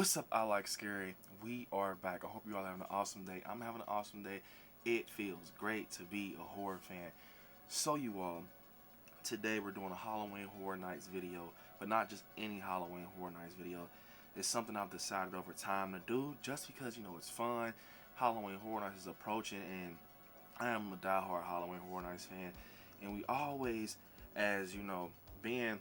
What's up, I Like Scary? We are back. I hope you all having an awesome day. I'm having an awesome day. It feels great to be a horror fan. So you all, today we're doing a Halloween Horror Nights video, but not just any Halloween Horror Nights video. It's something I've decided over time to do just because, it's fun. Halloween Horror Nights is approaching, and I am a diehard Halloween Horror Nights fan. And we always, as being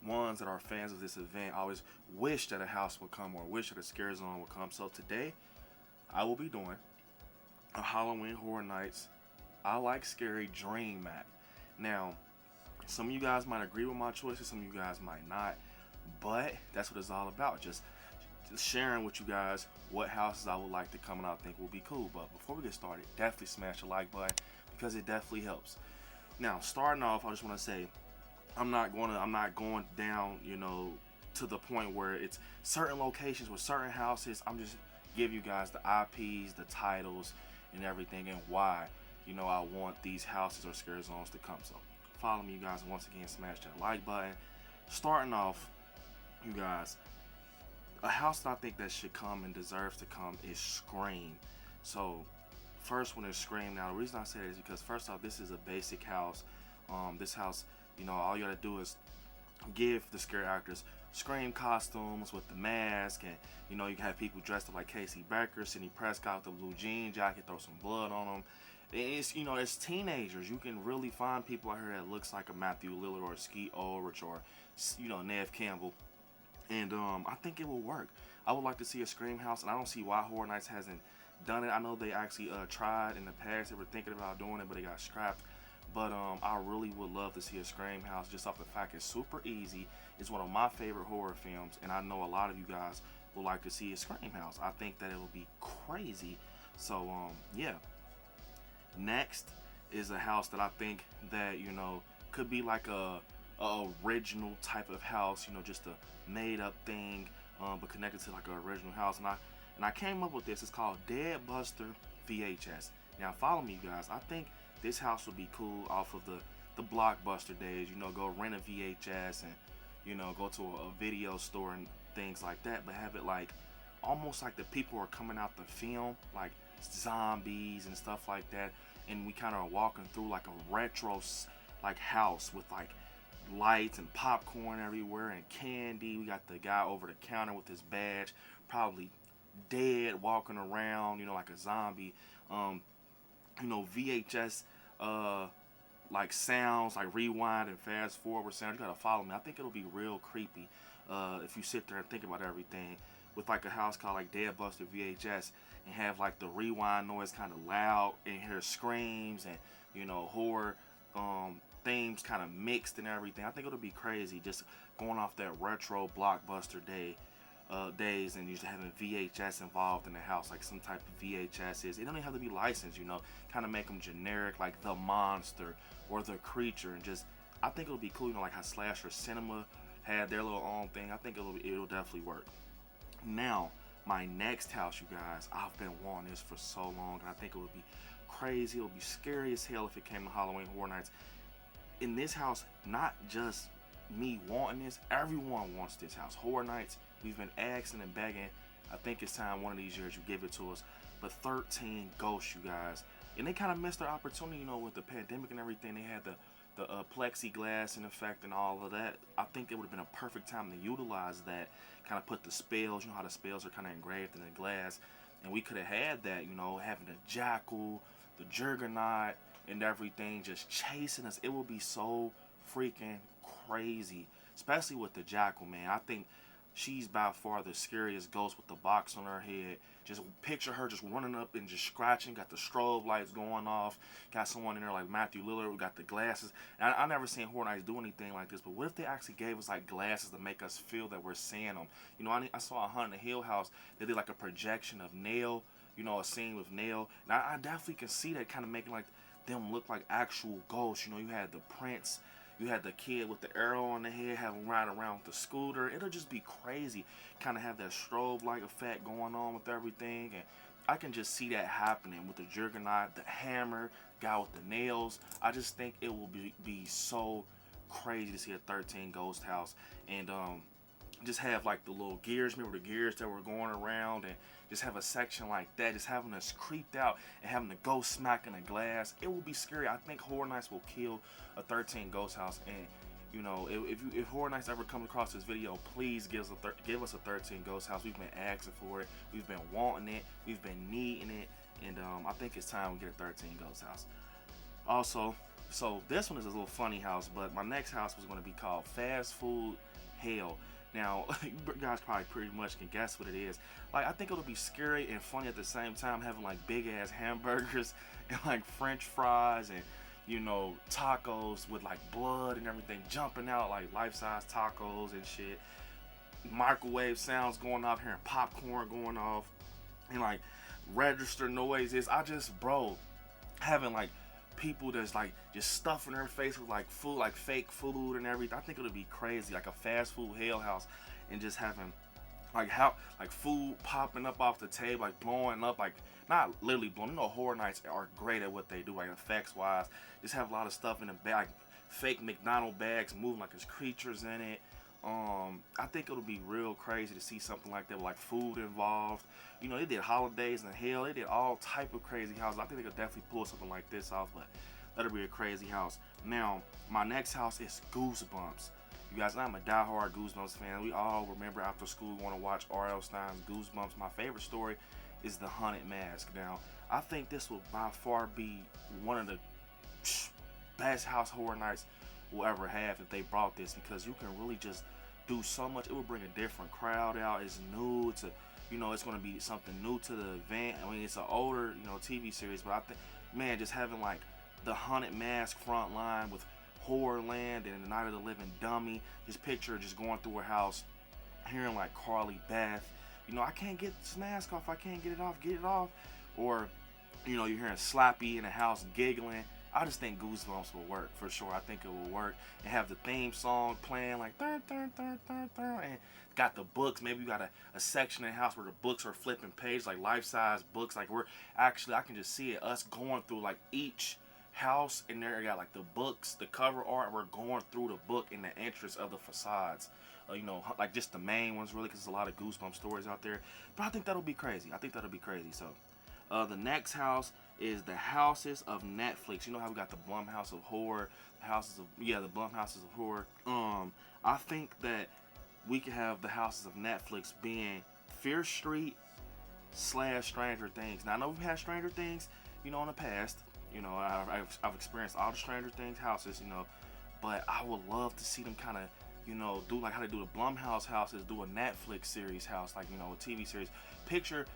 ones that are fans of this event, always wish that a house would come or wish that a scare zone would come. So today I will be doing a Halloween Horror Nights I Like Scary dream map. Now, some of you guys might agree with my choices, some of you guys might not, but that's what it's all about. Just sharing with you guys what houses I would like to come and I think will be cool. But before we get started, definitely smash the like button because it definitely helps. Now, starting off, I just want to say I'm not going down, to the point where it's certain locations with certain houses. I'm just give you guys the IPs, the titles, and everything, and why, I want these houses or scare zones to come. So follow me, you guys, and once again, smash that like button. Starting off, you guys, a house that I think that should come and deserves to come is Scream. So first one is Scream. Now the reason I say that is because first off, this is a basic house. This house, all you gotta do is give the scare actors Scream costumes with the mask, and you can have people dressed up like Casey Becker, Sidney Prescott with the blue jean jacket, throw some blood on them. It's it's teenagers. You can really find people out here that looks like a Matthew Lillard or a Skeet Ulrich or Nev Campbell, and I think it will work. I would like to see a Scream house, and I don't see why Horror Nights hasn't done it. I know they actually tried in the past. They were thinking about doing it, but they got scrapped. But I really would love to see a Scream house just off the fact it's super easy. It's one of my favorite horror films, and I know a lot of you guys would like to see a Scream house. I think that it will be crazy. So yeah. Next is a house that I think that could be like a original type of house, just a made up thing, but connected to like an original house. And I came up with this. It's called Buster VHS. Now follow me, you guys. I think this house would be cool off of the Blockbuster days. Go rent a VHS and go to a video store and things like that, but have it like almost like the people are coming out the film, like zombies and stuff like that, and we kind of are walking through like a retro like house with like lights and popcorn everywhere and candy. We got the guy over the counter with his badge, probably dead, walking around, like a zombie. VHS like sounds, like rewind and fast forward sounds. You gotta follow me. I think it'll be real creepy if you sit there and think about everything with like a house called like Buster VHS and have like the rewind noise kind of loud and hear screams and horror themes kind of mixed and everything. I think it'll be crazy just going off that retro Blockbuster days, and usually having VHS involved in the house, like some type of VHS is. It don't even have to be licensed, kind of make them generic, like the monster or the creature, and just I think it'll be cool, like how Slasher Cinema had their little own thing. I think it'll definitely work. Now, my next house, you guys, I've been wanting this for so long, and I think it would be crazy. It would be scary as hell if it came to Halloween Horror Nights. In this house, not just me wanting this, everyone wants this house. Horror Nights, we've been asking and begging. I think it's time one of these years you give it to us. But 13 Ghosts, you guys. And they kind of missed their opportunity, with the pandemic and everything. They had the plexiglass in effect and all of that. I think it would have been a perfect time to utilize that, kind of put the spells, how the spells are kind of engraved in the glass. And we could have had that, having the jackal, the juggernaut, and everything just chasing us. It would be so freaking crazy, especially with the jackal, man. I think she's by far the scariest ghost with the box on her head. Just picture her just running up and just scratching, got the strobe lights going off, got someone in there like Matthew Lillard who got the glasses. And I never seen Horror Nights do anything like this, but what if they actually gave us like glasses to make us feel that we're seeing them? I saw a Haunted Hill House, they did like a projection of Nail, a scene with Nail. And I definitely can see that kind of making like them look like actual ghosts. You had the prince, you had the kid with the arrow on the head, have him ride around with the scooter. It'll just be crazy. Kind of have that strobe like effect going on with everything. And I can just see that happening with the juggernaut, the hammer, guy with the nails. I just think it will be so crazy to see a 13 Ghost house. And just have like the little gears, remember the gears that were going around, and just have a section like that, just having us creeped out and having to go smack in a glass. It will be scary. I think Horror Nights will kill a 13 ghost house. And you know, if Horror Nights ever come across this video, please give us a 13 ghost house. We've been asking for it, we've been wanting it, we've been needing it, and I think it's time we get a 13 ghost house. Also, so this one is a little funny house, but my next house was going to be called Fast Food Hell. Now, you guys probably pretty much can guess what it is. Like, I think it'll be scary and funny at the same time, having like big ass hamburgers and like French fries and, you know, tacos with like blood and everything jumping out, like life-size tacos and shit. Microwave sounds going off, hearing popcorn going off, and like register noises. Bro, having like people that's like just stuffing their face with like food, like fake food and everything. I think it'll be crazy, like a fast food hell house, and just having like food popping up off the table, like blowing up, like not literally blowing. You know, Horror Nights are great at what they do, like effects wise. Just have a lot of stuff in the bag, like fake McDonald's bags moving like there's creatures in it. I think it'll be real crazy to see something like that with like food involved. You know, they did holidays in hell, they did all type of crazy houses. I think they could definitely pull something like this off, but that'll be a crazy house. Now, my next house is Goosebumps. You guys know I'm a diehard Goosebumps fan. We all remember after school we want to watch R.L. Stein's Goosebumps. My favorite story is The Haunted Mask. Now, I think this will by far be one of the best house Horror Nights will ever have if they brought this, because you can really just do so much. It will bring a different crowd out. It's new. It's it's going to be something new to the event. I mean, it's an older, TV series, but I think, man, just having like the Haunted Mask front line with Horrorland and the Night of the Living Dummy. This picture just going through her house, hearing like Carly Beth. I can't get this mask off. I can't get it off. Get it off. Or, you're hearing Slappy in the house giggling. I just think Goosebumps will work for sure. I think it will work, and have the theme song playing like dun, dun, dun, dun, dun, and got the books. Maybe you got a section in the house where the books are flipping pages, like life-size books. Like I can just see it, us going through like each house, and there you got like the books, the cover art. We're going through the book in the entrance of the facades. Like just the main ones really, because there's a lot of Goosebumps stories out there. But I think that'll be crazy. So the next house is the houses of Netflix. You know how we got the Blumhouse of Horror, the Blumhouses of Horror. I think that we could have the houses of Netflix being Fear Street / Stranger Things. Now I know we've had Stranger Things, in the past. I've experienced all the Stranger Things houses, but I would love to see them kind of, do like how they do the Blumhouse houses, do a Netflix series house, like, a TV series. Picture,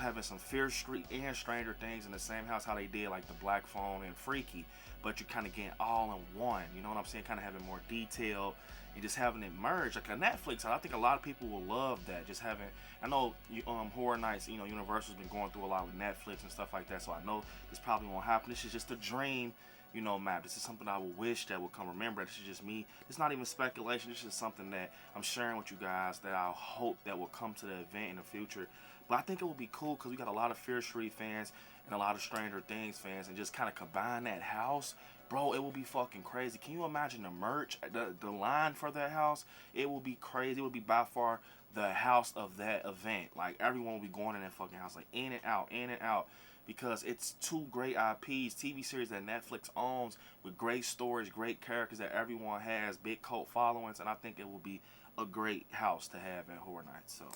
having some Fear Street and Stranger Things in the same house, how they did like the Black Phone and Freaky, but you're kind of getting all in one, you know what I'm saying? Kind of having more detail and just having it merge like a Netflix. I think a lot of people will love that. Just having, I know Horror Nights, Universal's been going through a lot with Netflix and stuff like that, so I know this probably won't happen. This is just a dream, map. This is something I would wish that would come. Remember, this is just me. It's not even speculation. This is something that I'm sharing with you guys that I hope that will come to the event in the future. But I think it will be cool because we got a lot of Fear Street fans and a lot of Stranger Things fans, and just kind of combine that house, bro, it will be fucking crazy. Can you imagine the merch, the line for that house? It will be crazy. It will be by far the house of that event. Like, everyone will be going in that fucking house, like in and out, because it's two great IPs, TV series that Netflix owns, with great stories, great characters that everyone has, big cult followings, and I think it will be a great house to have at Horror Nights. So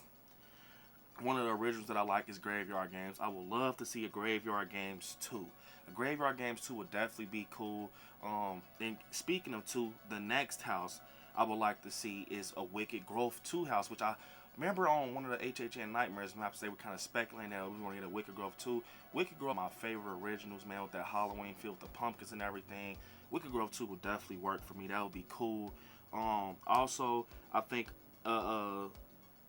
one of the originals that I like is Graveyard Games. I would love to see a Graveyard Games 2. A Graveyard Games 2 would definitely be cool. And speaking of 2, the next house I would like to see is a Wicked Growth 2 house, which I remember on one of the HHN Nightmares maps, they were kind of speculating that we were going to get a Wicked Growth 2. Wicked Growth, my favorite originals, man, with that Halloween feel, with the pumpkins and everything. Wicked Growth 2 would definitely work for me. That would be cool. Also, I think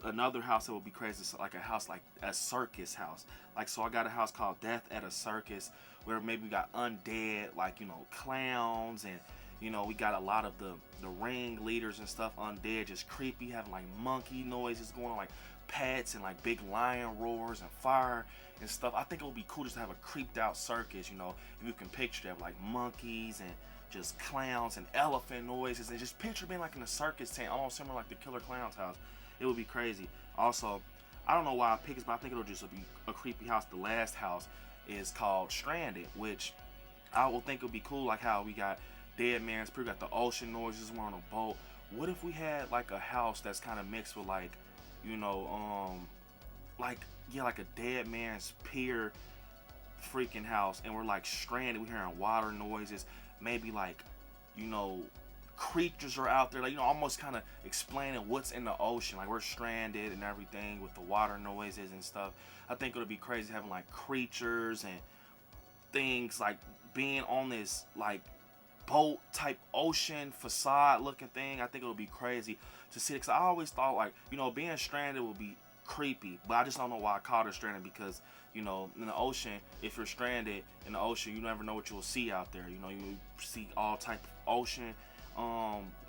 another house that would be crazy is like a house, like a circus house. Like, so I got a house called Death at a Circus, where maybe we got undead, like, clowns, and, we got a lot of the ringleaders and stuff, undead, just creepy, having like monkey noises going on, like pets, and like big lion roars and fire and stuff. I think it would be cool just to have a creeped out circus, if you can picture that, like monkeys and just clowns and elephant noises, and just picture being like in a circus tent, almost similar like the Killer Clown's house. It would be crazy. Also, I don't know why I picked this, but I think it'll just be a creepy house. The last house is called Stranded, which I will think would be cool, like how we got Dead Man's Pier, got the ocean noises, we're on a boat. What if we had like a house that's kind of mixed with like, you know, like a Dead Man's Pier freaking house, and we're like stranded, we're hearing water noises, maybe like, you know, creatures are out there, like, you know, almost kind of explaining what's in the ocean, like we're stranded and everything with the water noises and stuff. I think it would be crazy having like creatures and things like being on this like boat type ocean facade looking thing. I think it would be crazy to see it, because I always thought like, you know, being stranded would be creepy, but I just don't know why I called it stranded, because, you know, in the ocean, if you're stranded in the ocean, you never know what you'll see out there. You know, you see all type of ocean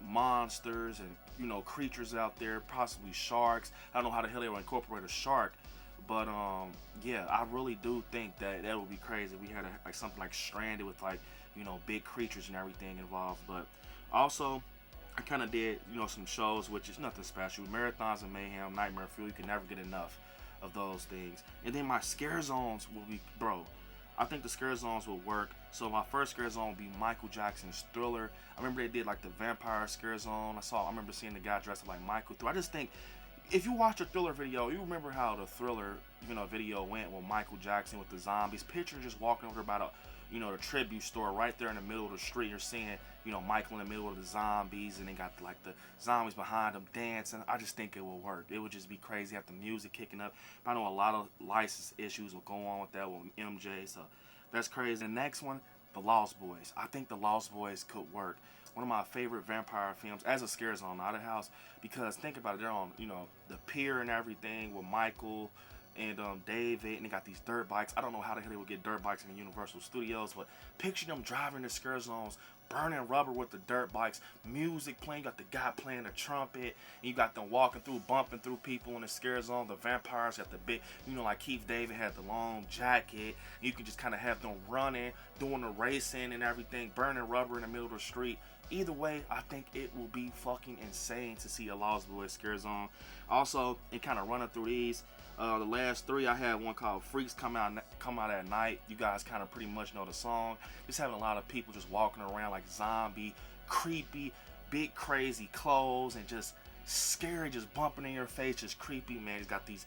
monsters and, you know, creatures out there, possibly sharks. I don't know how the hell they would incorporate a shark, but yeah, I really do think that would be crazy if we had like something like Stranded with like, you know, big creatures and everything involved. But also, I kind of did, you know, some shows, which is nothing special. Marathons and Mayhem, Nightmare Fuel, you can never get enough of those things. And then my scare zones will be, bro, I think the scare zones will work. So my first scare zone will be Michael Jackson's Thriller. I remember they did like the vampire scare zone. I remember seeing the guy dressed up like Michael through. I just think, if you watch a Thriller video, you remember how the Thriller, you know, video went with Michael Jackson with the zombies. Picture just walking over by the, you know, the tribute store right there in the middle of the street. You're seeing, you know, Michael in the middle of the zombies, and they got like the zombies behind them dancing. I just think it will work. It would just be crazy, have the music kicking up. I know a lot of license issues will go on with that with MJ, so that's crazy. The next one, The Lost Boys. I think The Lost Boys could work. One of my favorite vampire films as a scare zone, not a house, because think about it, they're on, you know, the pier and everything with Michael and David, and they got these dirt bikes. I don't know how the hell they would get dirt bikes in the Universal Studios, but picture them driving the scare zones, burning rubber with the dirt bikes, music playing, you got the guy playing the trumpet, and you got them walking through, bumping through people in the scare zone. The vampires got the big, you know, like Keith David had the long jacket. You can just kind of have them running, doing the racing and everything, burning rubber in the middle of the street. Either way, I think it will be fucking insane to see a Lost Boys scare zone. Also, and kind of running through these, the last three, I had one called Freaks Come Out at Night. You guys kind of pretty much know the song. Just having a lot of people just walking around like zombie, creepy, big crazy clothes, and just scary, just bumping in your face, just creepy, man. It's got these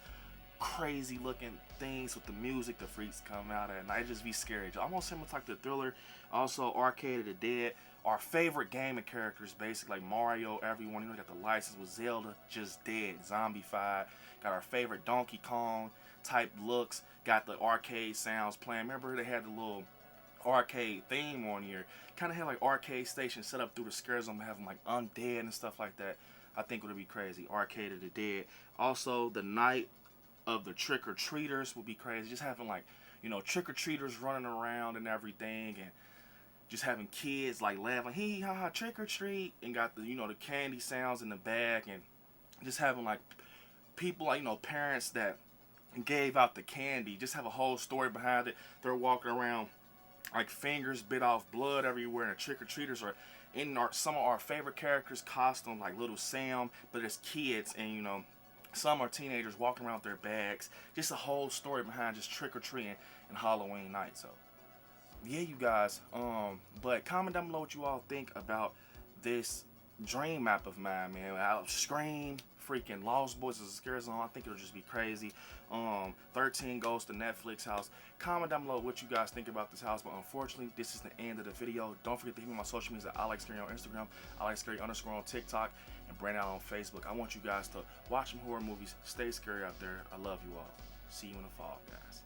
crazy looking things with the music. The Freaks Come Out at Night. It just be scary. Almost similar to like the Thriller. Also, Arcade of the Dead. Our favorite gaming characters, basically like Mario, everyone. You know, got the license with Zelda, just dead, zombified. Got our favorite Donkey Kong type looks. Got the arcade sounds playing. Remember they had the little arcade theme on here. Kind of had like arcade stations set up through the scare zone, having like undead and stuff like that. I think it would be crazy. Arcade of the Dead. Also, the night of the trick-or-treaters would be crazy. Just having like, you know, trick-or-treaters running around and everything, and just having kids like laughing, hee ha ha, trick or treat, and got the, you know, the candy sounds in the bag, and just having like people, like, you know, parents that gave out the candy, just have a whole story behind it. They're walking around like fingers bit off, blood everywhere, and the trick or treaters are in some of our favorite characters' costume, like Little Sam, but it's kids, and, you know, some are teenagers walking around with their bags. Just a whole story behind just trick or treating and Halloween night. So yeah, you guys, but comment down below what you all think about this dream map of mine, man. I'll Scream, freaking Lost Boys as a scare zone. I think it'll just be crazy. 13 goes to Netflix house. Comment down below what you guys think about this house. But unfortunately, this is the end of the video. Don't forget to hit me on my social media at ILIKESCARY on Instagram, ILIKESCARY _ on TikTok, and Brand Out on Facebook. I want you guys to watch some horror movies. Stay scary out there. I love you all. See you in the fall, guys.